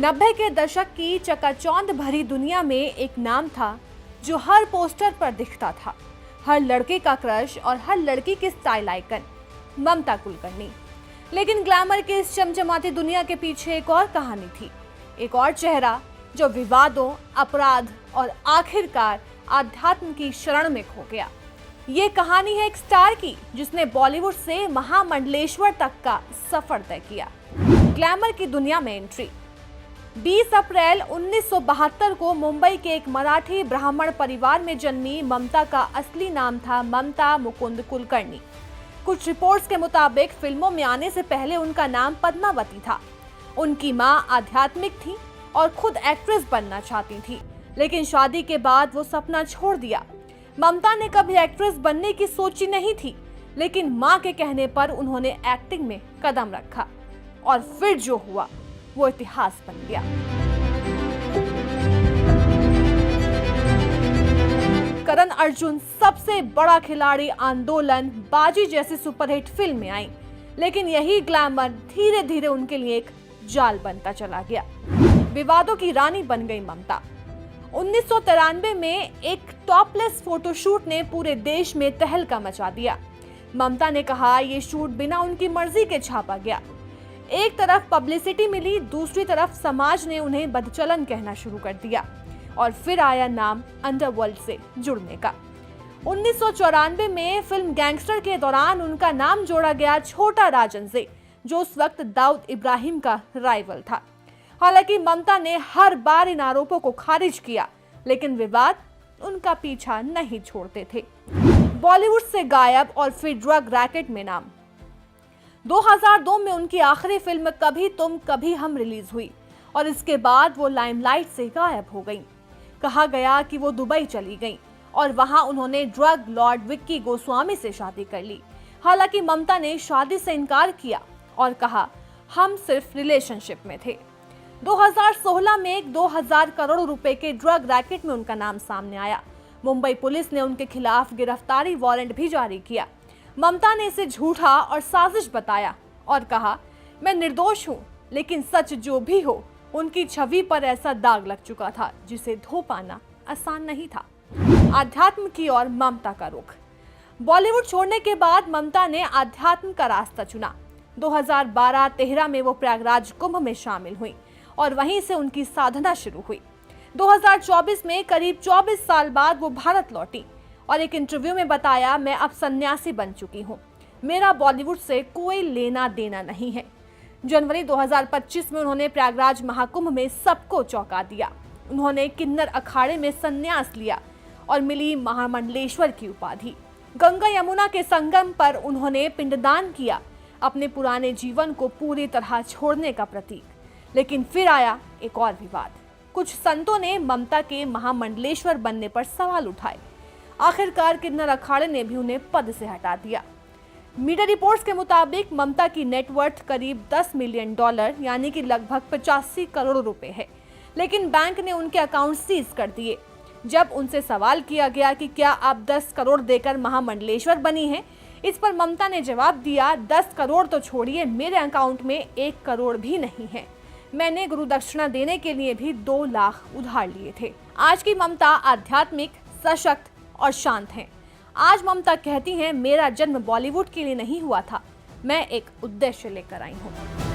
90 के दशक की चकाचौंध भरी दुनिया में एक नाम था जो हर पोस्टर पर दिखता था, हर लड़के का क्रश और हर लड़की की स्टाइल आइकन, ममता कुलकर्णी। लेकिन ग्लैमर की इस चमचमाती दुनिया के पीछे एक और कहानी थी, एक और चेहरा जो विवादों, अपराध और आखिरकार आध्यात्म की शरण में खो गया। ये कहानी है एक स्टार की जिसने बॉलीवुड से महामंडलेश्वर तक का सफर तय किया। ग्लैमर की दुनिया में एंट्री। 20 अप्रैल 1972 को मुंबई के एक मराठी ब्राह्मण परिवार में जन्मी ममता का असली नाम था ममता मुकुंद कुलकर्णी। कुछ रिपोर्ट्स के मुताबिक फिल्मों में आने से पहले उनका नाम पद्मावती था। उनकी मां आध्यात्मिक थी और खुद एक्ट्रेस बनना चाहती थी, लेकिन शादी के बाद वो सपना छोड़ दिया। ममता ने कभी एक्ट्रेस बनने की सोची नहीं थी, लेकिन मां के कहने पर उन्होंने एक्टिंग में कदम रखा और फिर जो हुआ वो इतिहास बन गया। करण अर्जुन, सबसे बड़ा खिलाड़ी, आंदोलन, बाजी जैसी सुपरहिट फिल्में आई, लेकिन यही ग्लैमर धीरे धीरे उनके लिए एक जाल बनता चला गया। विवादों की रानी बन गई ममता। 1993 में एक टॉपलेस फोटोशूट ने पूरे देश में तहलका मचा दिया। ममता ने कहा ये शूट बिना उनकी मर्जी के छापा गया। एक तरफ पब्लिसिटी मिली, दूसरी तरफ समाज ने उन्हें बदचलन कहना शुरू कर दिया और फिर आया नाम अंडरवर्ल्ड से जुड़ने का। 1994 में फिल्म गैंगस्टर के दौरान उनका नाम जोड़ा गया छोटा राजन से, जो उस वक्त दाऊद इब्राहिम का राइवल था। हालांकि ममता ने हर बार इन आरोपों को खारिज किया, लेकिन विवाद उनका पीछा नहीं छोड़ते थे। बॉलीवुड से गायब और फिर ड्रग रैकेट में नाम। 2002 में उनकी आखिरी फिल्म कभी तुम कभी हम रिलीज हुई और इसके बाद वो लाइमलाइट से गायब हो गईं। कहा गया कि वो दुबई चली गईं और वहां उन्होंने ड्रग लॉर्ड विक्की गोस्वामी से शादी कर ली। हालांकि ममता ने शादी से इनकार किया और कहा हम सिर्फ रिलेशनशिप में थे। 2016 में 2000 करोड़ रुपए के ड्रग रैकेट में उनका नाम सामने आया। मुंबई पुलिस ने उनके खिलाफ गिरफ्तारी वारंट भी जारी किया। ममता ने इसे झूठा और साजिश बताया और कहा मैं निर्दोष हूं, लेकिन सच जो भी हो, उनकी छवि पर ऐसा दाग लग चुका था जिसे धो पाना आसान नहीं था। आध्यात्म की ओर ममता का रुख। बॉलीवुड छोड़ने के बाद ममता ने आध्यात्म का रास्ता चुना। 2012-13 में वो प्रयागराज कुंभ में शामिल हुई और वहीं से उनकी साधना शुरू हुई। 2024 में करीब 24 साल बाद वो भारत लौटी और एक इंटरव्यू में बताया मैं अब सन्यासी बन चुकी हूँ, मेरा बॉलीवुड से कोई लेना देना नहीं है। जनवरी 2025 में उन्होंने प्रयागराज महाकुंभ में सबको चौंका दिया। उन्होंने किन्नर अखाड़े में संन्यास लिया और मिली महामंडलेश्वर की उपाधि। गंगा यमुना के संगम पर उन्होंने पिंडदान किया, अपने पुराने जीवन को पूरी तरह छोड़ने का प्रतीक। लेकिन फिर आया एक और विवाद। कुछ संतों ने ममता के महामंडलेश्वर बनने पर सवाल उठाए। आखिरकार किन्नर अखाड़े ने भी उन्हें पद से हटा दिया। मीडिया रिपोर्ट्स के मुताबिक ममता की नेटवर्थ करीब $10 मिलियन यानी कि लगभग 85 करोड़ रुपए है, लेकिन बैंक ने उनके अकाउंट सीज कर दिए। जब उनसे सवाल किया गया कि क्या आप 10 करोड़ देकर महामंडलेश्वर बनी हैं, इस पर ममता ने जवाब दिया 10 करोड़ तो छोड़िए, मेरे अकाउंट में 1 करोड़ भी नहीं है। मैंने गुरु दक्षिणा देने के लिए भी 2 लाख उधार लिए थे। आज की ममता आध्यात्मिक, सशक्त और शांत हैं। आज ममता कहती हैं मेरा जन्म बॉलीवुड के लिए नहीं हुआ था, मैं एक उद्देश्य लेकर आई हूँ।